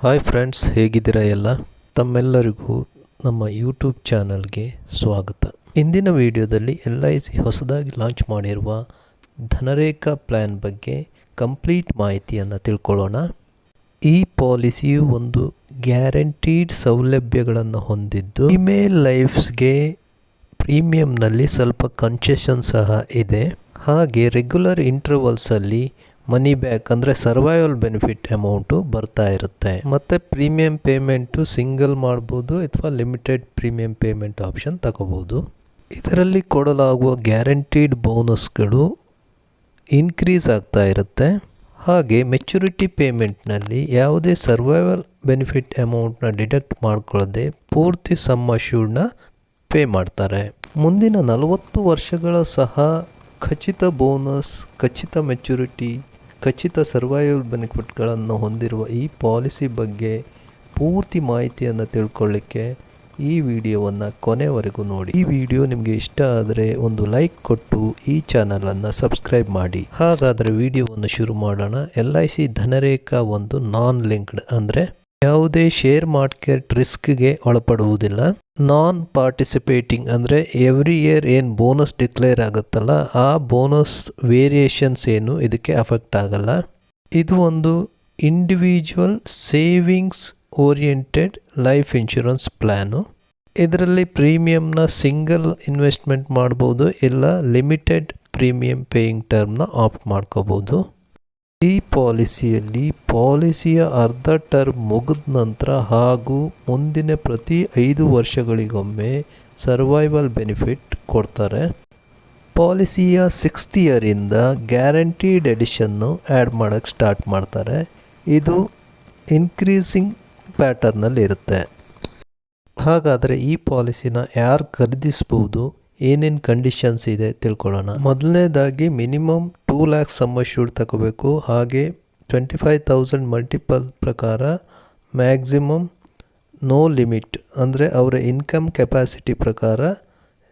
Hi friends, ಹೇಗಿದ್ದೀರಾ ಎಲ್ಲ? ತಮ್ಮೆಲ್ಲರಿಗೂ ನಮ್ಮ ಯೂಟ್ಯೂಬ್ ಚಾನಲ್ಗೆ ಸ್ವಾಗತ. ಇಂದಿನ ವಿಡಿಯೋದಲ್ಲಿ LIC ಹೊಸದಾಗಿ ಲಾಂಚ್ ಮಾಡಿರುವ ಧನರೇಖಾ ಪ್ಲ್ಯಾನ್ ಬಗ್ಗೆ ಕಂಪ್ಲೀಟ್ ಮಾಹಿತಿಯನ್ನು ತಿಳ್ಕೊಳ್ಳೋಣ. ಈ ಪಾಲಿಸಿಯು ಒಂದು ಗ್ಯಾರಂಟೀಡ್ ಸೌಲಭ್ಯಗಳನ್ನು ಹೊಂದಿದ್ದು ಫೀಮೇಲ್ ಲೈಫ್ಸ್ಗೆ ಪ್ರೀಮಿಯಂನಲ್ಲಿ ಸ್ವಲ್ಪ ಕನ್ಸೆಷನ್ ಸಹ ಇದೆ. ಹಾಗೆ ರೆಗ್ಯುಲರ್ ಇಂಟರ್ವಲ್ಸಲ್ಲಿ ಮನಿ ಬ್ಯಾಕ್ ಅಂದರೆ ಸರ್ವೈವಲ್ ಬೆನಿಫಿಟ್ ಅಮೌಂಟು ಬರ್ತಾ ಇರುತ್ತೆ. ಮತ್ತು ಪ್ರೀಮಿಯಂ ಪೇಮೆಂಟು ಸಿಂಗಲ್ ಮಾಡ್ಬೋದು ಅಥವಾ ಲಿಮಿಟೆಡ್ ಪ್ರೀಮಿಯಂ ಪೇಮೆಂಟ್ ಆಪ್ಷನ್ ತಗೋಬೋದು. ಇದರಲ್ಲಿ ಕೊಡಲಾಗುವ ಗ್ಯಾರಂಟೀಡ್ ಬೋನಸ್ಗಳು ಇನ್ಕ್ರೀಸ್ ಆಗ್ತಾ ಇರುತ್ತೆ. ಹಾಗೆ ಮೆಚುರಿಟಿ ಪೇಮೆಂಟ್ನಲ್ಲಿ ಯಾವುದೇ ಸರ್ವೈವಲ್ ಬೆನಿಫಿಟ್ ಅಮೌಂಟ್ನ ಡಿಡಕ್ಟ್ ಮಾಡ್ಕೊಳ್ಳದೆ ಪೂರ್ತಿ ಸಮ್ ಅಶ್ಯೂರ್ಡ್ನ ಪೇ ಮಾಡ್ತಾರೆ. ಮುಂದಿನ 40 ವರ್ಷಗಳ ಸಹ ಖಚಿತ ಬೋನಸ್, ಖಚಿತ ಮೆಚುರಿಟಿ, ಖಚಿತ ಸರ್ವೈವಲ್ ಬೆನಿಫಿಟ್ಗಳನ್ನು ಹೊಂದಿರುವ ಈ ಪಾಲಿಸಿ ಬಗ್ಗೆ ಪೂರ್ತಿ ಮಾಹಿತಿಯನ್ನು ತಿಳ್ಕೊಳ್ಳಿಕ್ಕೆ ಈ ವಿಡಿಯೋವನ್ನು ಕೊನೆವರೆಗೂ ನೋಡಿ. ಈ ವಿಡಿಯೋ ನಿಮಗೆ ಇಷ್ಟ ಆದರೆ ಒಂದು ಲೈಕ್ ಕೊಟ್ಟು ಈ ಚಾನಲನ್ನು ಸಬ್ಸ್ಕ್ರೈಬ್ ಮಾಡಿ. ಹಾಗಾದರೆ ವಿಡಿಯೋವನ್ನು ಶುರು ಮಾಡೋಣ. LIC ಧನರೇಖಾ ಒಂದು ನಾನ್ ಲಿಂಕ್ಡ್ ಅಂದರೆ ಯಾವುದೇ ಶೇರ್ ಮಾರ್ಕೆಟ್ ರಿಸ್ಕ್ಗೆ ಒಳಪಡುವುದಿಲ್ಲ. ನಾನ್ ಪಾರ್ಟಿಸಿಪೇಟಿಂಗ್ ಅಂದರೆ ಎವ್ರಿ ಇಯರ್ ಏನು ಬೋನಸ್ ಡಿಕ್ಲೇರ್ ಆಗುತ್ತಲ್ಲ, ಆ ಬೋನಸ್ ವೇರಿಯೇಷನ್ಸ್ ಏನು ಇದಕ್ಕೆ ಅಫೆಕ್ಟ್ ಆಗಲ್ಲ. ಇದು ಒಂದು individual savings oriented life insurance plan. ಇದರಲ್ಲಿ ಪ್ರೀಮಿಯಂನ ಸಿಂಗಲ್ ಇನ್ವೆಸ್ಟ್ಮೆಂಟ್ ಮಾಡ್ಬೋದು, ಇಲ್ಲ ಲಿಮಿಟೆಡ್ ಪ್ರೀಮಿಯಂ ಪೇಯಿಂಗ್ ಟರ್ಮ್ನ ಆಪ್ಟ್ ಮಾಡ್ಕೋಬೋದು. ಈ ಪಾಲಿಸಿಯಲ್ಲಿ ಪಾಲಿಸಿಯ ಅರ್ಧ ಟರ್ಮ್ ಮುಗಿದ ನಂತರ ಹಾಗೂ ಮುಂದಿನ ಪ್ರತಿ 5 ವರ್ಷಗಳಿಗೊಮ್ಮೆ ಸರ್ವೈವಲ್ ಬೆನಿಫಿಟ್ ಕೊಡ್ತಾರೆ. ಪಾಲಿಸಿಯ 6th ಇಯರಿಂದ ಗ್ಯಾರಂಟೀಡ್ ಎಡಿಷನ್ನು ಆ್ಯಡ್ ಮಾಡೋಕ್ಕೆ ಸ್ಟಾರ್ಟ್ ಮಾಡ್ತಾರೆ. ಇದು ಇನ್ಕ್ರೀಸಿಂಗ್ ಪ್ಯಾಟರ್ನಲ್ಲಿ ಇರುತ್ತೆ. ಹಾಗಾದರೆ ಈ ಪಾಲಿಸಿನ ಯಾರು ಖರೀದಿಸ್ಬೋದು, ಏನೇನು ಕಂಡೀಷನ್ಸ್ ಇದೆ ತಿಳ್ಕೊಳ್ಳೋಣ. ಮೊದಲನೇದಾಗಿ ಮಿನಿಮಮ್ 2 lakhs ಸಮ್ ಅಶ್ಯೂರ್ಡ್ ತಗೋಬೇಕು. ಹಾಗೆ 25,000 ಮಲ್ಟಿಪಲ್ ಪ್ರಕಾರ ಮ್ಯಾಕ್ಸಿಮಮ್ ನೋ ಲಿಮಿಟ್ ಅಂದರೆ ಅವರ ಇನ್ಕಮ್ ಕೆಪಾಸಿಟಿ ಪ್ರಕಾರ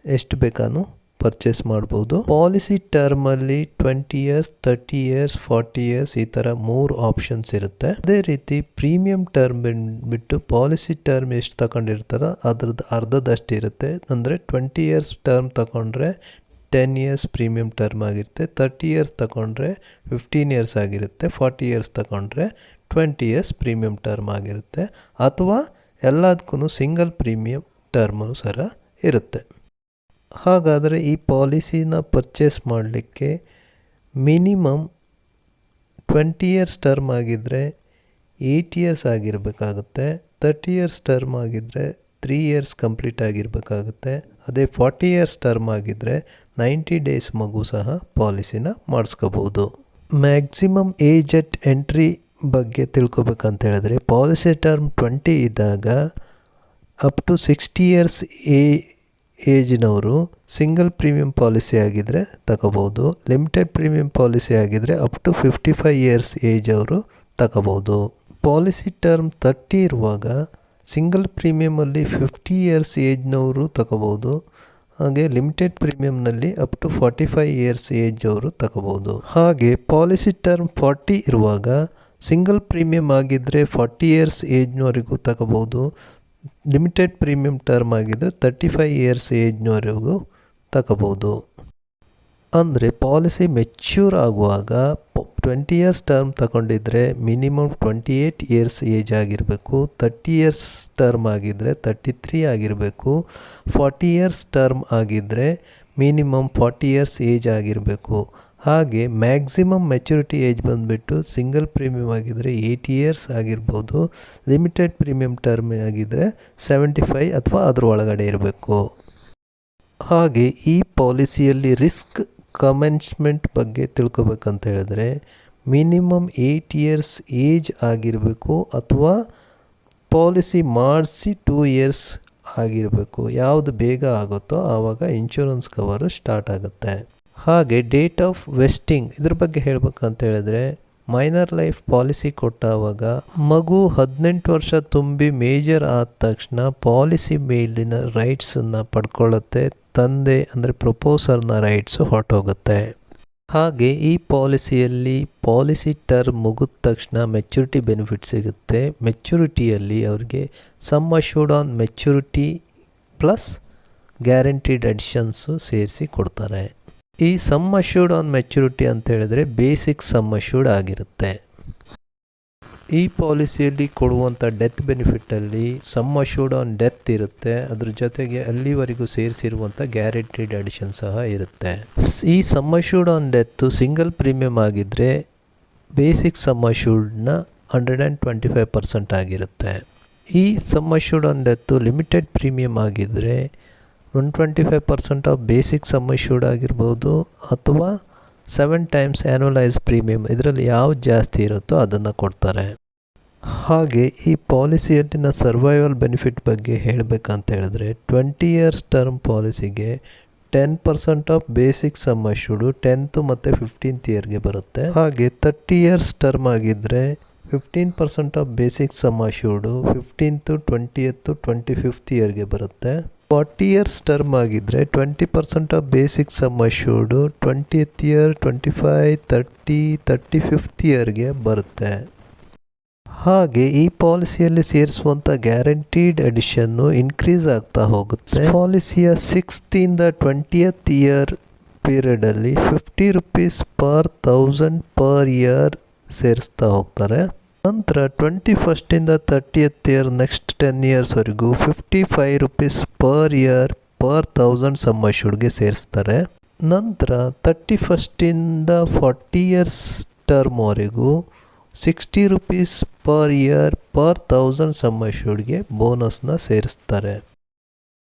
ಎಷ್ಟು ಬೇಕಾನು ಪರ್ಚೇಸ್ ಮಾಡ್ಬೋದು. ಪಾಲಿಸಿ ಟರ್ಮಲ್ಲಿ 20 years, 30 years, 40 years ಈ ಥರ 3 ಆಪ್ಷನ್ಸ್ ಇರುತ್ತೆ. ಅದೇ ರೀತಿ ಪ್ರೀಮಿಯಂ ಟರ್ಮ್ ಬಿಟ್ಟು ಪಾಲಿಸಿ ಟರ್ಮ್ ಎಷ್ಟು ತಗೊಂಡಿರ್ತಾರೋ ಅದ್ರದ್ದು ಅರ್ಧದಷ್ಟು ಇರುತ್ತೆ. ಅಂದರೆ 20 years ಟರ್ಮ್ ತಗೊಂಡ್ರೆ 10 years ಪ್ರೀಮಿಯಂ ಟರ್ಮ್ ಆಗಿರುತ್ತೆ, 30 years ತಗೊಂಡ್ರೆ 15 years ಆಗಿರುತ್ತೆ, 40 years ತಗೊಂಡ್ರೆ 20 years ಪ್ರೀಮಿಯಂ ಟರ್ಮ್ ಆಗಿರುತ್ತೆ. ಅಥವಾ ಎಲ್ಲದಕ್ಕೂ ಸಿಂಗಲ್ ಪ್ರೀಮಿಯಂ ಟರ್ಮು ಸಹ ಇರುತ್ತೆ. ಹಾಗಾದರೆ ಈ ಪಾಲಿಸಿನ ಪರ್ಚೇಸ್ ಮಾಡಲಿಕ್ಕೆ ಮಿನಿಮಮ್ 20 years ಟರ್ಮ್ ಆಗಿದ್ದರೆ 8 years ಆಗಿರಬೇಕಾಗುತ್ತೆ, 30 years ಟರ್ಮ್ ಆಗಿದ್ದರೆ 3 years ಕಂಪ್ಲೀಟ್ ಆಗಿರಬೇಕಾಗುತ್ತೆ. ಅದೇ 40 years ಟರ್ಮ್ ಆಗಿದ್ದರೆ 90 days ಮಗು ಸಹ ಪಾಲಿಸಿನ ಮಾಡಿಸ್ಕೋಬೋದು. ಮ್ಯಾಕ್ಸಿಮಮ್ ಏಜ್ ಅಟ್ ಎಂಟ್ರಿ ಬಗ್ಗೆ ತಿಳ್ಕೊಬೇಕಂತ ಹೇಳಿದ್ರೆ ಪಾಲಿಸಿ ಟರ್ಮ್ 20 ಇದ್ದಾಗ ಅಪ್ ಟು 60 years ಏಜಿನವರು ಸಿಂಗಲ್ ಪ್ರೀಮಿಯಂ ಪಾಲಿಸಿ ಆಗಿದ್ದರೆ ತಗೋಬೋದು. ಲಿಮಿಟೆಡ್ ಪ್ರೀಮಿಯಂ ಪಾಲಿಸಿ ಆಗಿದ್ದರೆ ಅಪ್ ಟು 55 years ಏಜ್ ಅವರು ತಗೋಬೋದು. ಪಾಲಿಸಿ ಟರ್ಮ್ 30 ಇರುವಾಗ ಸಿಂಗಲ್ ಪ್ರೀಮಿಯಮಲ್ಲಿ 50 years ಏಜ್ನವರು ತಗೋಬೋದು. ಹಾಗೆ ಲಿಮಿಟೆಡ್ ಪ್ರೀಮಿಯಂನಲ್ಲಿ ಅಪ್ ಟು 45 years ಏಜ್ ಅವರು ತಗೋಬೋದು. ಹಾಗೆ ಪಾಲಿಸಿ ಟರ್ಮ್ 40 ಇರುವಾಗ ಸಿಂಗಲ್ ಪ್ರೀಮಿಯಂ ಆಗಿದ್ದರೆ 40 years ಏಜ್ನವರೆಗೂ ತಗೋಬೋದು. ಲಿಮಿಟೆಡ್ ಪ್ರೀಮಿಯಂ ಟರ್ಮ್ ಆಗಿದ್ದರೆ 35 years ಏಜ್ನವರೆಗೂ ತಗೋಬೋದು. ಅಂದರೆ ಪಾಲಿಸಿ ಮೆಚ್ಯೂರ್ ಆಗುವಾಗ 20 years ಟರ್ಮ್ ತಗೊಂಡಿದ್ರೆ ಮಿನಿಮಮ್ 28 years ಏಜ್ ಆಗಿರಬೇಕು, 30 years ಟರ್ಮ್ ಆಗಿದ್ದರೆ 33 ಆಗಿರಬೇಕು, 40 years ಟರ್ಮ್ ಆಗಿದ್ದರೆ ಮಿನಿಮಮ್ 40 years ಏಜ್ ಆಗಿರಬೇಕು. ಹಾಗೆ ಮ್ಯಾಕ್ಸಿಮಮ್ ಮೆಚುರಿಟಿ ಏಜ್ ಬಂದುಬಿಟ್ಟು ಸಿಂಗಲ್ ಪ್ರೀಮಿಯಂ ಆಗಿದ್ದರೆ 80 years ಆಗಿರ್ಬೋದು, ಲಿಮಿಟೆಡ್ ಪ್ರೀಮಿಯಂ ಟರ್ಮ್ ಆಗಿದ್ದರೆ 75 ಅಥವಾ ಅದರ ಒಳಗಡೆ ಇರಬೇಕು. ಹಾಗೆ ಈ ಪಾಲಿಸಿಯಲ್ಲಿ ರಿಸ್ಕ್ ಕಮೆನ್ಸ್ಮೆಂಟ್ ಬಗ್ಗೆ ತಿಳ್ಕೊಬೇಕಂತ ಹೇಳಿದ್ರೆ ಮಿನಿಮಮ್ 8 years ಏಜ್ ಆಗಿರಬೇಕು ಅಥವಾ ಪಾಲಿಸಿ ಮಾಡಿಸಿ 2 years ಆಗಿರಬೇಕು. ಯಾವುದು ಬೇಗ ಆಗುತ್ತೋ ಆವಾಗ ಇನ್ಶೂರೆನ್ಸ್ ಕವರು ಸ್ಟಾರ್ಟ್ ಆಗುತ್ತೆ. ಹಾಗೆ ಡೇಟ್ ಆಫ್ ವೆಸ್ಟಿಂಗ್ ಇದ್ರ ಬಗ್ಗೆ ಹೇಳಬೇಕಂತ ಹೇಳಿದ್ರೆ ಮೈನರ್ ಲೈಫ್ ಪಾಲಿಸಿ ಕೊಟ್ಟಾವಾಗ ಮಗು 18 ವರ್ಷ ತುಂಬಿ ಮೇಜರ್ ಆದ ತಕ್ಷಣ ಪಾಲಿಸಿ ಮೇಲಿನ ರೈಟ್ಸನ್ನು ಪಡ್ಕೊಳ್ಳುತ್ತೆ. ತಂದೆ ಅಂದರೆ ಪ್ರಪೋಸರ್ನ ರೈಟ್ಸು ಹೊರಟೋಗುತ್ತೆ. ಹಾಗೆ ಈ ಪಾಲಿಸಿಯಲ್ಲಿ ಪಾಲಿಸಿ ಟರ್ಮ್ ಮುಗಿದ ತಕ್ಷಣ ಮೆಚುರಿಟಿ ಬೆನಿಫಿಟ್ ಸಿಗುತ್ತೆ. ಮೆಚುರಿಟಿಯಲ್ಲಿ ಅವ್ರಿಗೆ sum assured on maturity plus guaranteed additions ಸೇರಿಸಿ ಕೊಡ್ತಾರೆ. ಈ ಸಮ್ ಅಶ್ಯೂರ್ಡ್ ಆನ್ ಮೆಚುರಿಟಿ ಅಂತ ಹೇಳಿದ್ರೆ ಬೇಸಿಕ್ ಸಮ್ ಅಶ್ಯೂರ್ಡ್ ಆಗಿರುತ್ತೆ. ಈ ಪಾಲಿಸಿಯಲ್ಲಿ ಕೊಡುವಂಥ ಡೆತ್ ಬೆನಿಫಿಟಲ್ಲಿ ಸಮ್ ಅಶ್ಯೂರ್ಡ್ ಆನ್ ಡೆತ್ ಇರುತ್ತೆ, ಅದ್ರ ಜೊತೆಗೆ ಅಲ್ಲಿವರೆಗೂ ಸೇರಿಸಿರುವಂಥ ಗ್ಯಾರಂಟಿಡ್ ಅಡಿಷನ್ ಸಹ ಇರುತ್ತೆ. ಈ sum assured on death single premium ಆಗಿದ್ದರೆ ಬೇಸಿಕ್ ಸಮ್ ಅಶ್ಯೂರ್ಡ್ನ 125% ಆಗಿರುತ್ತೆ. ಈ sum assured on death limited premium ಆಗಿದ್ದರೆ 125% ಆಫ್ ಬೇಸಿಕ್ ಸಮ್ ಅಶ್ಯೂರ್ಡ್ ಆಗಿರ್ಬೋದು ಅಥವಾ 7 times ಆ್ಯನುವಲೈಸ್ ಪ್ರೀಮಿಯಮ್, ಇದರಲ್ಲಿ ಯಾವ್ದು ಜಾಸ್ತಿ ಇರುತ್ತೋ ಅದನ್ನು ಕೊಡ್ತಾರೆ. ಹಾಗೆ ಈ ಪಾಲಿಸಿಯಲ್ಲಿನ ಸರ್ವೈವಲ್ ಬೆನಿಫಿಟ್ ಬಗ್ಗೆ ಹೇಳಬೇಕಂತ ಹೇಳಿದ್ರೆ 20 years ಟರ್ಮ್ ಪಾಲಿಸಿಗೆ 10% of basic some assured 10th ಮತ್ತು 15th ಇಯರ್ಗೆ ಬರುತ್ತೆ. ಹಾಗೆ 30 years ಟರ್ಮ್ ಆಗಿದ್ದರೆ 15% of basic some assured 15th, 20th, 25th ಇಯರ್ಗೆ ಬರುತ್ತೆ. 40 years ಟರ್ಮ್ ಆಗಿದ್ದರೆ 20% of basic some assured 20th year, 25, 30, 35th ಇಯರ್ಗೆ ಬರುತ್ತೆ. ಹಾಗೆ ಈ ಪಾಲಿಸಿಯಲ್ಲಿ ಸೇರಿಸುವಂಥ ಗ್ಯಾರಂಟಿಡ್ ಅಡಿಷನ್ನು ಇನ್ಕ್ರೀಸ್ ಆಗ್ತಾ ಹೋಗುತ್ತೆ. ಪಾಲಿಸಿಯ 6th ಇಂದ 20th ಇಯರ್ ಪೀರಿಯಡಲ್ಲಿ 50 rupees ಪರ್ 1000 ಪರ್ ಇಯರ್ ಸೇರಿಸ್ತಾ ಹೋಗ್ತಾರೆ. ನಂತರ 21st ಇಂದ 30th ಇಯರ್ ನೆಕ್ಸ್ಟ್ 10 yearsವರೆಗೂ 55 rupees per year per 1000 sum ಅಶ್ಯೂರ್ಡ್ಗೆ ಸೇರಿಸ್ತಾರೆ. ನಂತರ 31st ಇಂದ 40 years ಟರ್ಮ್ವರೆಗೂ 60 rupees per year per 1000 sum ಅಶ್ಯೂರ್ಡ್ಗೆ ಬೋನಸ್ನ ಸೇರಿಸ್ತಾರೆ.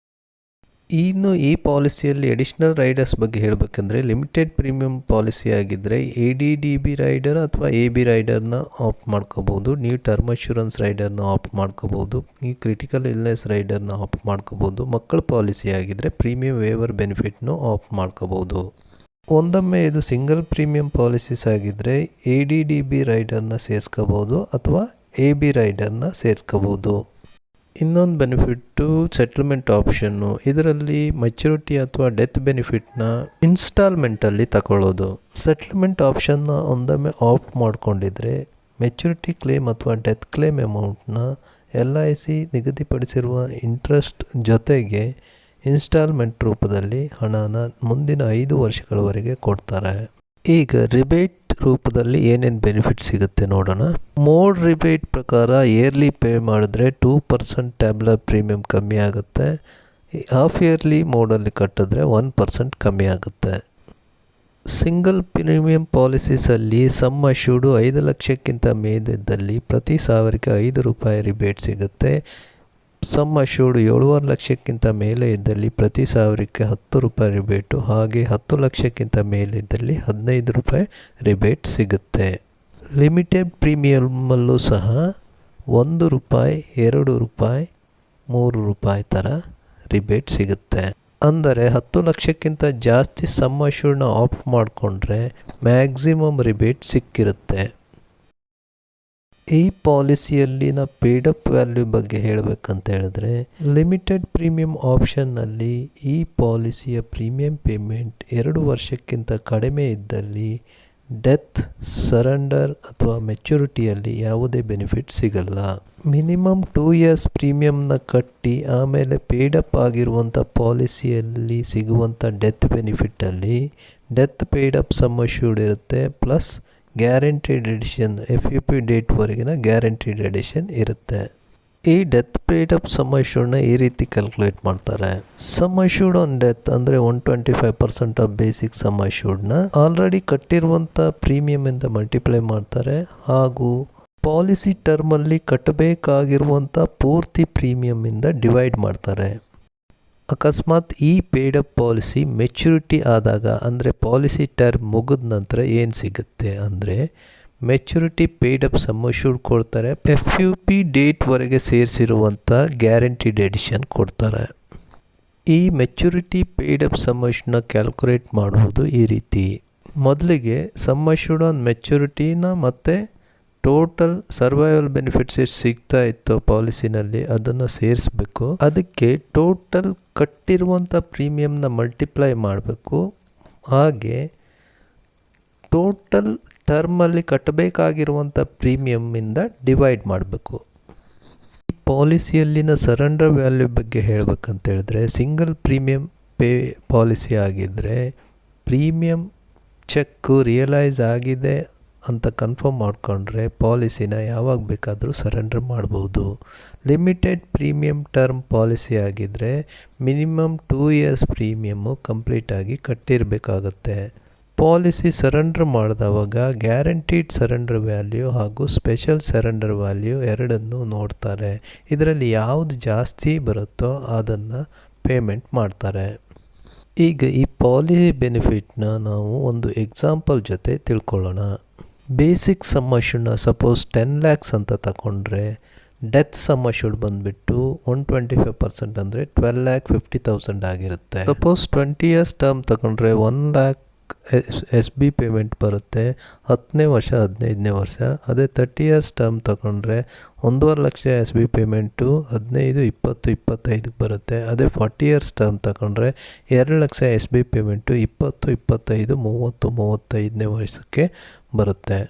ಇನ್ನು ಈ ಪಾಲಿಸಿಯಲ್ಲಿ ಅಡಿಷ್ನಲ್ ರೈಡರ್ಸ್ ಬಗ್ಗೆ ಹೇಳಬೇಕಂದ್ರೆ ಲಿಮಿಟೆಡ್ ಪ್ರೀಮಿಯಂ ಪಾಲಿಸಿ ಆಗಿದ್ದರೆ ADDB ರೈಡರ್ ಅಥವಾ AB ರೈಡರ್ನ ಆಪ್ಟ್ ಮಾಡ್ಕೋಬೋದು. ನೀವು ಟರ್ಮ್ ಅಶ್ಯೂರೆನ್ಸ್ ರೈಡರ್ನ ಆಪ್ಟ್ ಮಾಡ್ಕೋಬೋದು. ಈ ಕ್ರಿಟಿಕಲ್ ಇಲ್ನೆಸ್ ರೈಡರ್ನ ಆಪ್ಟ್ ಮಾಡ್ಕೋಬೋದು. ಮಕ್ಕಳ ಪಾಲಿಸಿ ಆಗಿದ್ದರೆ ಪ್ರೀಮಿಯಂ ವೇವರ್ ಬೆನಿಫಿಟ್ನು ಆಪ್ಟ್ ಮಾಡ್ಕೋಬೋದು. ಒಂದೊಮ್ಮೆ ಇದು ಸಿಂಗಲ್ ಪ್ರೀಮಿಯಂ ಪಾಲಿಸೀಸ್ ಆಗಿದ್ದರೆ ADDB ರೈಡರ್ನ ಸೇರಿಸ್ಕೋಬೋದು ಅಥವಾ AB ರೈಡರ್ನ ಸೇರಿಸ್ಕೋಬೋದು. ಇನ್ನೊಂದು ಬೆನಿಫಿಟ್ಟು ಸೆಟ್ಲ್ಮೆಂಟ್ ಆಪ್ಷನ್ನು. ಇದರಲ್ಲಿ ಮೆಚುರಿಟಿ ಅಥವಾ ಡೆತ್ ಬೆನಿಫಿಟ್ನ ಇನ್ಸ್ಟಾಲ್ಮೆಂಟಲ್ಲಿ ತಗೊಳ್ಳೋದು. ಸೆಟ್ಲ್ಮೆಂಟ್ ಆಪ್ಷನ್ನ ಒಂದೊಮ್ಮೆ ಆಪ್ಟ್ ಮಾಡ್ಕೊಂಡಿದ್ರೆ ಮೆಚುರಿಟಿ ಕ್ಲೇಮ್ ಅಥವಾ ಡೆತ್ ಕ್ಲೇಮ್ ಅಮೌಂಟ್ನ LIC ನಿಗದಿಪಡಿಸಿರುವ ಇಂಟ್ರೆಸ್ಟ್ ಜೊತೆಗೆ ಇನ್ಸ್ಟಾಲ್ಮೆಂಟ್ ರೂಪದಲ್ಲಿ ಹಣನ ಮುಂದಿನ 5 ವರ್ಷಗಳವರೆಗೆ ಕೊಡ್ತಾರೆ. ಈಗ ರಿಬೇಟ್ ರೂಪದಲ್ಲಿ ಏನೇನು ಬೆನಿಫಿಟ್ ಸಿಗುತ್ತೆ ನೋಡೋಣ. ಮೋಡ್ ರಿಬೇಟ್ ಪ್ರಕಾರ ಇಯರ್ಲಿ ಪೇ ಮಾಡಿದ್ರೆ 2% ಟ್ಯಾಬ್ಯುಲರ್ ಪ್ರೀಮಿಯಂ ಕಮ್ಮಿ ಆಗುತ್ತೆ. ಹಾಫ್ ಇಯರ್ಲಿ ಮೋಡಲ್ಲಿ ಕಟ್ಟಿದ್ರೆ 1% ಕಮ್ಮಿ ಆಗುತ್ತೆ. ಸಿಂಗಲ್ ಪ್ರೀಮಿಯಂ ಪಾಲಿಸೀಸಲ್ಲಿ ಸಮ್ ಅಶ್ಯೂರ್ಡು 5 ಲಕ್ಷಕ್ಕಿಂತ ಮೇಲಿದ್ದಲ್ಲಿ ಪ್ರತಿ 1000ಕ್ಕೆ 5 ರೂಪಾಯಿ ರಿಬೇಟ್ ಸಿಗುತ್ತೆ. ಸಮ್ ಅಶ್ಯೂರ್ಡ್ 7.5 ಲಕ್ಷಕ್ಕಿಂತ ಮೇಲೆ ಇದ್ದಲ್ಲಿ ಪ್ರತಿ 1000ಕ್ಕೆ 10 ರೂಪಾಯಿ ರಿಬೇಟು, ಹಾಗೆ 10 ಲಕ್ಷಕ್ಕಿಂತ ಮೇಲಿದ್ದಲ್ಲಿ 15 ರೂಪಾಯಿ ರಿಬೇಟ್ ಸಿಗುತ್ತೆ. ಲಿಮಿಟೆಡ್ ಪ್ರೀಮಿಯಮಲ್ಲೂ ಸಹ 1 ರೂಪಾಯಿ, 2 ರೂಪಾಯಿ, 3 ರೂಪಾಯಿ ಥರ ರಿಬೇಟ್ ಸಿಗುತ್ತೆ. ಅಂದರೆ 10 ಲಕ್ಷಕ್ಕಿಂತ ಜಾಸ್ತಿ ಸಮ್ ಅಶ್ಯೂರ್ಡ್ನ ಆಪ್ಟ್ ಮಾಡಿಕೊಂಡ್ರೆ ಮ್ಯಾಕ್ಸಿಮಮ್ ರಿಬೇಟ್ ಸಿಕ್ಕಿರುತ್ತೆ. ಈ ಪಾಲಿಸಿಯಲ್ಲಿನ ಪೇಡ್ ಅಪ್ ವ್ಯಾಲ್ಯೂ ಬಗ್ಗೆ ಹೇಳಬೇಕಂತ ಹೇಳಿದ್ರೆ ಲಿಮಿಟೆಡ್ ಪ್ರೀಮಿಯಂ ಆಪ್ಷನ್ನಲ್ಲಿ ಈ ಪಾಲಿಸಿಯ ಪ್ರೀಮಿಯಂ ಪೇಮೆಂಟ್ 2 ವರ್ಷಕ್ಕಿಂತ ಕಡಿಮೆ ಇದ್ದಲ್ಲಿ ಡೆತ್, ಸರೆಂಡರ್ ಅಥವಾ ಮೆಚುರಿಟಿಯಲ್ಲಿ ಯಾವುದೇ ಬೆನಿಫಿಟ್ ಸಿಗಲ್ಲ. ಮಿನಿಮಮ್ 2 years ಪ್ರೀಮಿಯಂನ ಕಟ್ಟಿ ಆಮೇಲೆ ಪೇಡ್ ಅಪ್ ಆಗಿರುವಂಥ ಪಾಲಿಸಿಯಲ್ಲಿ ಸಿಗುವಂಥ ಡೆತ್ ಬೆನಿಫಿಟಲ್ಲಿ death paid up sum assured ಇರುತ್ತೆ, ಪ್ಲಸ್ ಗ್ಯಾರಂಟಿಡ್ ಎಡಿಷನ್ FUP ಡೇಟ್ವರೆಗಿನ ಗ್ಯಾರಂಟಿಡ್ ಎಡಿಷನ್ ಇರುತ್ತೆ. ಈ ಡೆತ್ ಪೇಡ್ ಅಪ್ ಸಮ್ ಅಶ್ಯೂರ್ಡ್ನ ಈ ರೀತಿ ಕ್ಯಾಲ್ಕುಲೇಟ್ ಮಾಡ್ತಾರೆ. ಸಮ್ ಅಶ್ಯೂರ್ಡ್ ಆನ್ ಡೆತ್ ಅಂದರೆ 125% ಆಫ್ ಬೇಸಿಕ್ ಸಮ್ ಅಶ್ಯೂರ್ಡ್ನ ಆಲ್ರೆಡಿ ಕಟ್ಟಿರುವಂಥ ಪ್ರೀಮಿಯಮಿಂದ ಮಲ್ಟಿಪ್ಲೈ ಮಾಡ್ತಾರೆ, ಹಾಗೂ ಪಾಲಿಸಿ ಟರ್ಮಲ್ಲಿ ಕಟ್ಟಬೇಕಾಗಿರುವಂಥ ಪೂರ್ತಿ ಪ್ರೀಮಿಯಮಿಂದ ಡಿವೈಡ್ ಮಾಡ್ತಾರೆ. ಅಕಸ್ಮಾತ್ ಈ ಪೇಡ್ ಅಪ್ ಪಾಲಿಸಿ ಮೆಚುರಿಟಿ ಆದಾಗ ಅಂದರೆ ಪಾಲಿಸಿ ಟರ್ಮ್ ಮುಗಿದ ನಂತರ ಏನು ಸಿಗುತ್ತೆ ಅಂದರೆ maturity paid up sum assured ಕೊಡ್ತಾರೆ, FUP ಡೇಟ್ವರೆಗೆ ಸೇರಿಸಿರುವಂಥ ಗ್ಯಾರಂಟಿಡ್ ಎಡಿಷನ್ ಕೊಡ್ತಾರೆ. ಈ ಮೆಚುರಿಟಿ ಪೇಡ್ ಅಪ್ ಸಮ್ ಅಶ್ಯೂರ್ಡ್ನ ಕ್ಯಾಲ್ಕುಲೇಟ್ ಮಾಡುವುದು ಈ ರೀತಿ. ಮೊದಲಿಗೆ ಸಮ್ ಅಶ್ಯೂರ್ಡ್ ಆನ್ ಮೆಚುರಿಟಿನ ಮತ್ತು ಟೋಟಲ್ ಸರ್ವೈವಲ್ ಬೆನಿಫಿಟ್ಸ್ ಎಷ್ಟು ಸಿಗ್ತಾ ಇತ್ತು ಪಾಲಿಸಿನಲ್ಲಿ ಅದನ್ನು ಸೇರಿಸ್ಬೇಕು. ಅದಕ್ಕೆ ಟೋಟಲ್ ಕಟ್ಟಿರುವಂಥ ಪ್ರೀಮಿಯಮ್ನ ಮಲ್ಟಿಪ್ಲೈ ಮಾಡಬೇಕು, ಹಾಗೆ ಟೋಟಲ್ ಟರ್ಮಲ್ಲಿ ಕಟ್ಟಬೇಕಾಗಿರುವಂಥ ಪ್ರೀಮಿಯಮ್ಮಿಂದ ಡಿವೈಡ್ ಮಾಡಬೇಕು. ಈ ಪಾಲಿಸಿಯಲ್ಲಿನ ಸರೆಂಡರ್ ವ್ಯಾಲ್ಯೂ ಬಗ್ಗೆ ಹೇಳಬೇಕಂತ ಹೇಳಿದ್ರೆ, ಸಿಂಗಲ್ ಪ್ರೀಮಿಯಂ ಪೇ ಪಾಲಿಸಿ ಆಗಿದ್ದರೆ ಪ್ರೀಮಿಯಂ ಚೆಕ್ಕು ರಿಯಲೈಸ್ ಆಗಿದೆ ಅಂತ ಕನ್ಫರ್ಮ್ ಮಾಡಿಕೊಂಡ್ರೆ ಪಾಲಿಸಿನ ಯಾವಾಗ ಬೇಕಾದರೂ ಸರೆಂಡರ್ ಮಾಡ್ಬೋದು. ಲಿಮಿಟೆಡ್ ಪ್ರೀಮಿಯಂ ಟರ್ಮ್ ಪಾಲಿಸಿ ಆಗಿದ್ದರೆ ಮಿನಿಮಮ್ 2 ಇಯರ್ಸ್ ಪ್ರೀಮಿಯಮ್ಮು ಕಂಪ್ಲೀಟಾಗಿ ಕಟ್ಟಿರಬೇಕಾಗತ್ತೆ. ಪಾಲಿಸಿ ಸರೆಂಡರ್ ಮಾಡಿದವಾಗ ಗ್ಯಾರಂಟೀಡ್ ಸರೆಂಡರ್ ವ್ಯಾಲ್ಯೂ ಹಾಗೂ ಸ್ಪೆಷಲ್ ಸರೆಂಡರ್ ವ್ಯಾಲ್ಯೂ ಎರಡನ್ನೂ ನೋಡ್ತಾರೆ. ಇದರಲ್ಲಿ ಯಾವುದು ಜಾಸ್ತಿ ಬರುತ್ತೋ ಅದನ್ನು ಪೇಮೆಂಟ್ ಮಾಡ್ತಾರೆ. ಈಗ ಈ ಪಾಲಿಸಿ ಬೆನಿಫಿಟ್ನ ನಾವು ಒಂದು ಎಕ್ಸಾಂಪಲ್ ಜೊತೆ ತಿಳ್ಕೊಳ್ಳೋಣ. ಬೇಸಿಕ್ ಸಮ್ ಅಶ್ಯೂರ್ಡ್ನ ಸಪೋಸ್ 10 lakhs ಅಂತ ತಗೊಂಡ್ರೆ ಡೆತ್ ಸಮ್ ಅಶ್ಯೂರ್ಡ್ ಬಂದುಬಿಟ್ಟು 125% ಅಂದರೆ 12,50,000 ಆಗಿರುತ್ತೆ. ಸಪೋಸ್ 20 years ಟರ್ಮ್ ತಗೊಂಡ್ರೆ 1 lakh SB ಪೇಮೆಂಟ್ ಬರುತ್ತೆ 10ನೇ ವರ್ಷ 15ನೇ ವರ್ಷ. ಅದೇ 30 years ಟರ್ಮ್ ತಗೊಂಡ್ರೆ 1.5 ಲಕ್ಷ SB ಪೇಮೆಂಟು 15, 20, 25 ಬರುತ್ತೆ. ಅದೇ 40 years ಟರ್ಮ್ ತಗೊಂಡ್ರೆ 2 ಲಕ್ಷ SB ಪೇಮೆಂಟು 20, 25, 30, 35ನೇ ವರ್ಷಕ್ಕೆ ಬರುತ್ತೆ.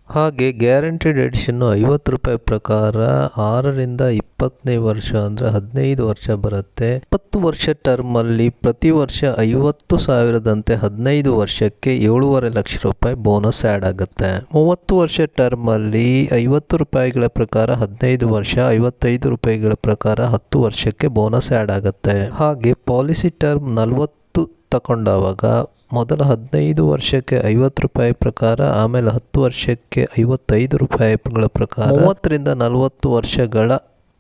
ಹಾಗೆ ಗ್ಯಾರಂಟಿಡ್ ಎಡಿಷನ್ನು 50 ರೂಪಾಯಿ ಪ್ರಕಾರ 6ರಿಂದ 20ನೇ ವರ್ಷ ಅಂದರೆ 15 ವರ್ಷ ಬರುತ್ತೆ. 20 ವರ್ಷ ಟರ್ಮಲ್ಲಿ ಪ್ರತಿ ವರ್ಷ 50,000ದಂತೆ 15 ವರ್ಷಕ್ಕೆ 7.5 ಲಕ್ಷ ರೂಪಾಯಿ ಬೋನಸ್ ಆ್ಯಡ್ ಆಗುತ್ತೆ. 30 ವರ್ಷ ಟರ್ಮಲ್ಲಿ 50 ರೂಪಾಯಿಗಳ ಪ್ರಕಾರ 15 ವರ್ಷ, 55 ರೂಪಾಯಿಗಳ ಪ್ರಕಾರ 10 ವರ್ಷಕ್ಕೆ ಬೋನಸ್ ಆ್ಯಡ್ ಆಗುತ್ತೆ. ಹಾಗೆ ಪಾಲಿಸಿ ಟರ್ಮ್ 40 ತಗೊಂಡಾವಾಗ ಮೊದಲ 15 ವರ್ಷಕ್ಕೆ 50 ರೂಪಾಯಿ ಪ್ರಕಾರ, ಆಮೇಲೆ 10 ವರ್ಷಕ್ಕೆ 55 ರೂಪಾಯಿಗಳ ಪ್ರಕಾರ, 30ರಿಂದ 40 ವರ್ಷಗಳ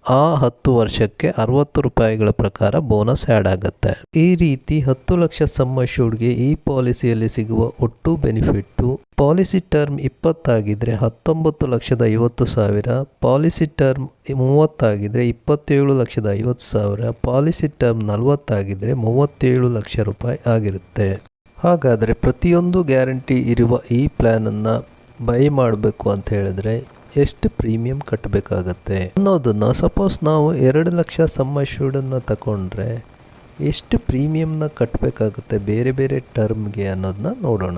10 ವರ್ಷಕ್ಕೆ 60 ರೂಪಾಯಿಗಳ ಪ್ರಕಾರ ಬೋನಸ್ ಆ್ಯಡ್ ಆಗುತ್ತೆ. ಈ ರೀತಿ 10 ಲಕ್ಷ ಸಮ್ ಅಶ್ಯೂರ್ಡ್ಗೆ ಈ ಪಾಲಿಸಿಯಲ್ಲಿ ಸಿಗುವ ಒಟ್ಟು ಬೆನಿಫಿಟ್ಟು ಪಾಲಿಸಿ ಟರ್ಮ್ 20 ಆಗಿದ್ರೆ 19,50,000, ಪಾಲಿಸಿ ಟರ್ಮ್ 30 ಆಗಿದ್ರೆ 27,50,000, ಪಾಲಿಸಿ ಟರ್ಮ್ 40 ಆಗಿದ್ರೆ 37 ಲಕ್ಷ ರೂಪಾಯಿ ಆಗಿರುತ್ತೆ. ಹಾಗಾದರೆ ಪ್ರತಿಯೊಂದು ಗ್ಯಾರಂಟಿ ಇರುವ ಈ ಪ್ಲ್ಯಾನನ್ನು ಬೈ ಮಾಡಬೇಕು ಅಂತ ಹೇಳಿದ್ರೆ ಎಷ್ಟು ಪ್ರೀಮಿಯಂ ಕಟ್ಟಬೇಕಾಗತ್ತೆ ಅನ್ನೋದನ್ನು, ಸಪೋಸ್ ನಾವು 2 ಲಕ್ಷ ಸಮ್ ಅಶ್ಯೂರ್ಡನ್ನು ತಗೊಂಡ್ರೆ ಎಷ್ಟು ಪ್ರೀಮಿಯಮ್ನ ಕಟ್ಟಬೇಕಾಗುತ್ತೆ ಬೇರೆ ಬೇರೆ ಟರ್ಮ್ಗೆ ಅನ್ನೋದನ್ನ ನೋಡೋಣ.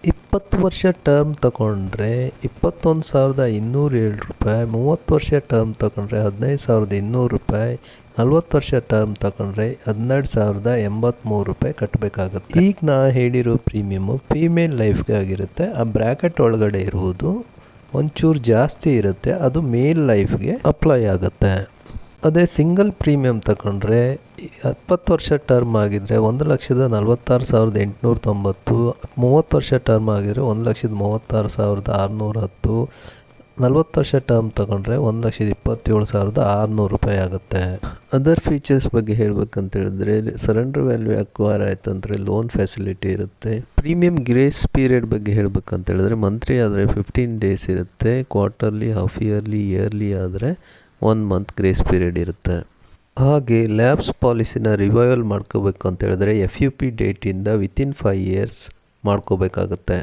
20 ವರ್ಷ ಟರ್ಮ್ ತಗೊಂಡ್ರೆ 21,207 ರೂಪಾಯಿ, 30 ವರ್ಷ ಟರ್ಮ್ ತಗೊಂಡ್ರೆ 15,200 ರೂಪಾಯಿ, 40 ವರ್ಷ ಟರ್ಮ್ ತಗೊಂಡ್ರೆ 12,083 ರೂಪಾಯಿ ಕಟ್ಟಬೇಕಾಗುತ್ತೆ. ಈಗ ನಾ ಹೇಳಿರೋ ಪ್ರೀಮಿಯಮ್ಮು ಫೀಮೇಲ್ ಲೈಫ್ಗೆ ಆಗಿರುತ್ತೆ. ಆ ಬ್ರ್ಯಾಕೆಟ್ ಒಳಗಡೆ ಇರುವುದು ಒಂಚೂರು ಜಾಸ್ತಿ ಇರುತ್ತೆ, ಅದು ಮೇಲ್ ಲೈಫ್ಗೆ ಅಪ್ಲೈ ಆಗುತ್ತೆ. ಅದೇ ಸಿಂಗಲ್ ಪ್ರೀಮಿಯಮ್ ತಗೊಂಡ್ರೆ 20 ವರ್ಷ ಟರ್ಮ್ ಆಗಿದ್ರೆ 1,46,890, 30 ವರ್ಷ ಟರ್ಮ್ ಆಗಿದ್ರೆ 1,36,610, 40 ವರ್ಷ ಟರ್ಮ್ ತಗೊಂಡ್ರೆ 1,27,600 ರೂಪಾಯಿ ಆಗುತ್ತೆ. ಅದರ್ ಫೀಚರ್ಸ್ ಬಗ್ಗೆ ಹೇಳ್ಬೇಕಂತ ಹೇಳಿದ್ರೆ ಸರೆಂಡರ್ ವ್ಯಾಲ್ಯೂ ಅಕ್ವೈರ್ ಆಯ್ತು ಅಂದರೆ ಲೋನ್ ಫೆಸಿಲಿಟಿ ಇರುತ್ತೆ. ಪ್ರೀಮಿಯಂ ಗ್ರೇಸ್ ಪೀರಿಯಡ್ ಬಗ್ಗೆ ಹೇಳ್ಬೇಕಂತ ಹೇಳಿದ್ರೆ ಮಂತ್ಲಿ ಆದರೆ 15 days ಇರುತ್ತೆ, ಕ್ವಾರ್ಟರ್ಲಿ, ಹಾಫ್ ಇಯರ್ಲಿ, ಇಯರ್ಲಿ ಆದರೆ 1 month ಗ್ರೇಸ್ ಪೀರಿಯಡ್ ಇರುತ್ತೆ. ಹಾಗೆ ಲ್ಯಾಬ್ಸ್ ಪಾಲಿಸಿನ ರಿವೈವಲ್ ಮಾಡ್ಕೋಬೇಕು ಅಂತ ಹೇಳಿದ್ರೆ FUP ಡೇಟಿಂದ ವಿತಿನ್ 5 years ಮಾಡ್ಕೋಬೇಕಾಗತ್ತೆ.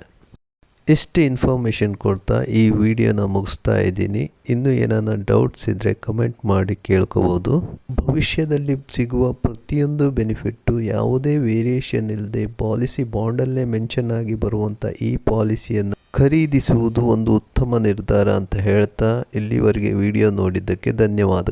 ಇಷ್ಟು ಇನ್ಫಾರ್ಮೇಷನ್ ಕೊಡ್ತಾ ಈ ವಿಡಿಯೋನ ಮುಗಿಸ್ತಾ ಇದ್ದೀನಿ. ಇನ್ನೂ ಏನಾನ ಡೌಟ್ಸ್ ಇದ್ದರೆ ಕಮೆಂಟ್ ಮಾಡಿ ಕೇಳ್ಕೋಬೋದು. ಭವಿಷ್ಯದಲ್ಲಿ ಸಿಗುವ ಪ್ರತಿಯೊಂದು ಬೆನಿಫಿಟ್ಟು ಯಾವುದೇ ವೇರಿಯೇಷನ್ ಇಲ್ಲದೆ ಪಾಲಿಸಿ ಬಾಂಡಲ್ಲೇ ಮೆನ್ಷನ್ ಆಗಿ ಬರುವಂಥ ಈ ಪಾಲಿಸಿಯನ್ನು ಖರೀದಿಸುವುದು ಒಂದು ಉತ್ತಮ ನಿರ್ಧಾರ ಅಂತ ಹೇಳ್ತಾ ಇಲ್ಲಿವರೆಗೆ ವಿಡಿಯೋ ನೋಡಿದ್ದಕ್ಕೆ ಧನ್ಯವಾದಗಳು.